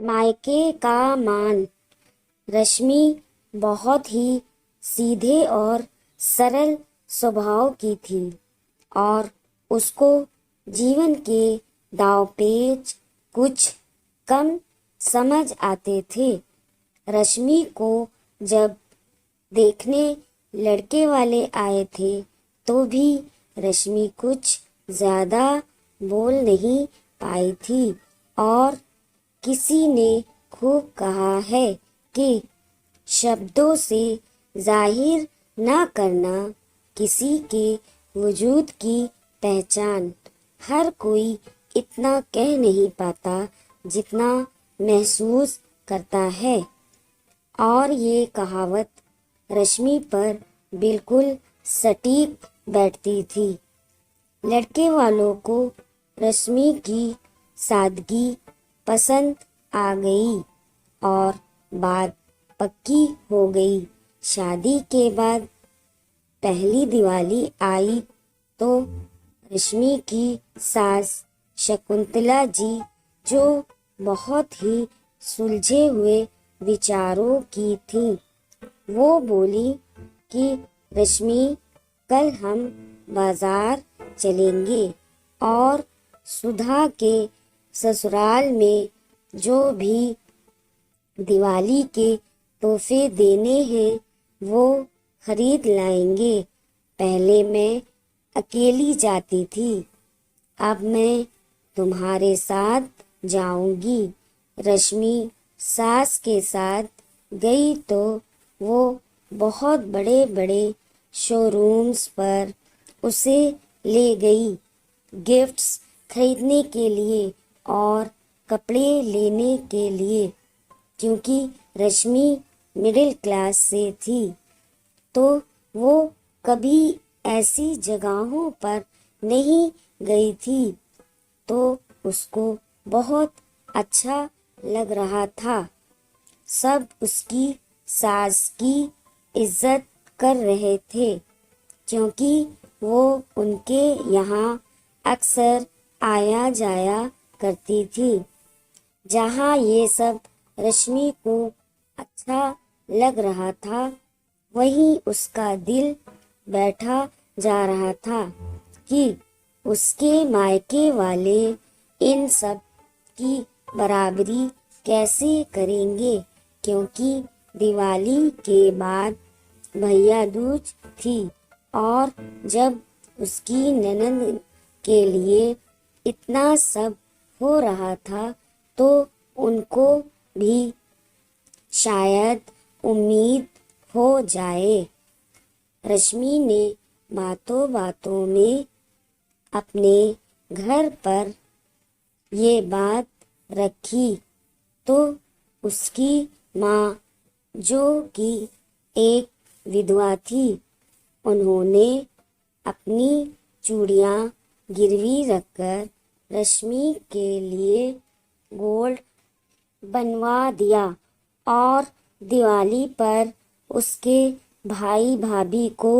मायके का मान। रश्मि बहुत ही सीधे और सरल स्वभाव की थी और उसको जीवन के दांवपेच कुछ कम समझ आते थे। रश्मि को जब देखने लड़के वाले आए थे तो भी रश्मि कुछ ज्यादा बोल नहीं पाई थी और किसी ने खूब कहा है कि शब्दों से जाहिर न करना किसी के वजूद की पहचान। हर कोई इतना कह नहीं पाता जितना महसूस करता है। और ये कहावत रश्मि पर बिल्कुल सटीक बैठती थी। लड़के वालों को रश्मि की सादगी पसंद आ गई और बात पक्की हो गई। शादी के बाद पहली दिवाली आई तो रश्मि की सास शकुंतला जी, जो बहुत ही सुलझे हुए विचारों की थी, वो बोली कि रश्मि, कल हम बाजार चलेंगे और सुधा के ससुराल में जो भी दिवाली के तोहफे देने हैं वो खरीद लाएंगे। पहले मैं अकेली जाती थी, अब मैं तुम्हारे साथ जाऊंगी। रश्मि सास के साथ गई तो वो बहुत बड़े बड़े शोरूम्स पर उसे ले गई गिफ्ट्स खरीदने के लिए और कपड़े लेने के लिए। क्योंकि रश्मि मिडिल क्लास से थी तो वो कभी ऐसी जगहों पर नहीं गई थी, तो उसको बहुत अच्छा लग रहा था। सब उसकी सास की इज्जत कर रहे थे क्योंकि वो उनके यहाँ अक्सर आया जाया करती थी। जहाँ ये सब रश्मि को अच्छा लग रहा था, वहीं उसका दिल बैठा जा रहा था कि उसके मायके वाले इन सब की बराबरी कैसे करेंगे, क्योंकि दिवाली के बाद भैया दूज थी और जब उसकी ननद के लिए इतना सब हो रहा था तो उनको भी शायद उम्मीद हो जाए। रश्मि ने बातों बातों में अपने घर पर ये बात रखी तो उसकी माँ, जो कि एक विधवा थी, उन्होंने अपनी चूड़ियाँ गिरवी रखकर रश्मि के लिए गोल्ड बनवा दिया और दिवाली पर उसके भाई भाभी को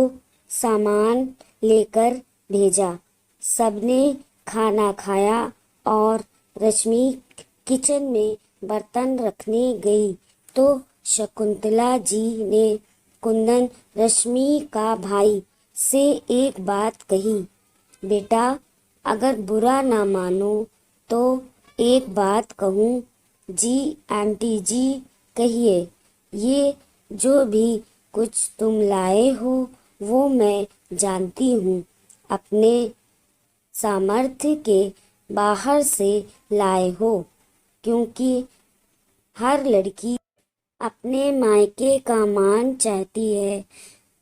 सामान लेकर भेजा। सबने खाना खाया और रश्मि किचन में बर्तन रखने गई तो शकुंतला जी ने कुंदन, रश्मि का भाई, से एक बात कही। बेटा, अगर बुरा ना मानो तो एक बात कहूँ। जी आंटी जी, कहिए। ये जो भी कुछ तुम लाए हो वो मैं जानती हूँ अपने सामर्थ्य के बाहर से लाए हो, क्योंकि हर लड़की अपने मायके का मान चाहती है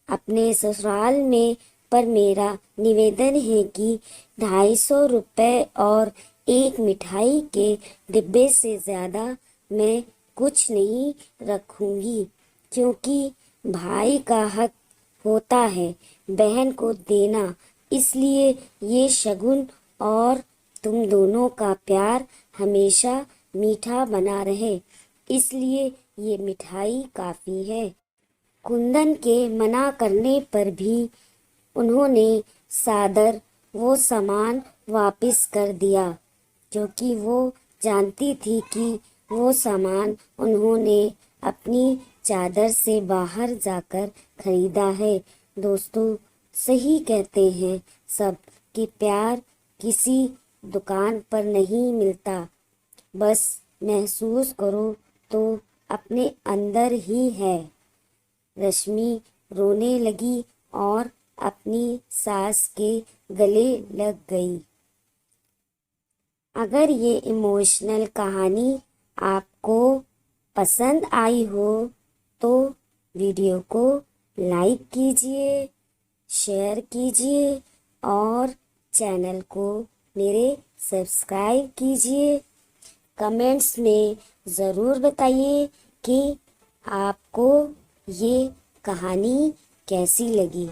अपने ससुराल में। पर मेरा निवेदन है कि 250 रुपए और एक मिठाई के डिब्बे से ज्यादा मैं कुछ नहीं रखूंगी, क्योंकि भाई का हक होता है बहन को देना। इसलिए ये शगुन और तुम दोनों का प्यार हमेशा मीठा बना रहे, इसलिए ये मिठाई काफी है। कुंदन के मना करने पर भी उन्होंने सादर वो सामान वापस कर दिया, क्योंकि वो जानती थी कि वो सामान उन्होंने अपनी चादर से बाहर जाकर खरीदा है। दोस्तों, सही कहते हैं सब कि प्यार किसी दुकान पर नहीं मिलता, बस महसूस करो तो अपने अंदर ही है। रश्मि रोने लगी और अपनी सास के गले लग गई। अगर ये इमोशनल कहानी आपको पसंद आई हो तो वीडियो को लाइक कीजिए, शेयर कीजिए और चैनल को मेरे सब्सक्राइब कीजिए। कमेंट्स में ज़रूर बताइए कि आपको ये कहानी कैसी लगी।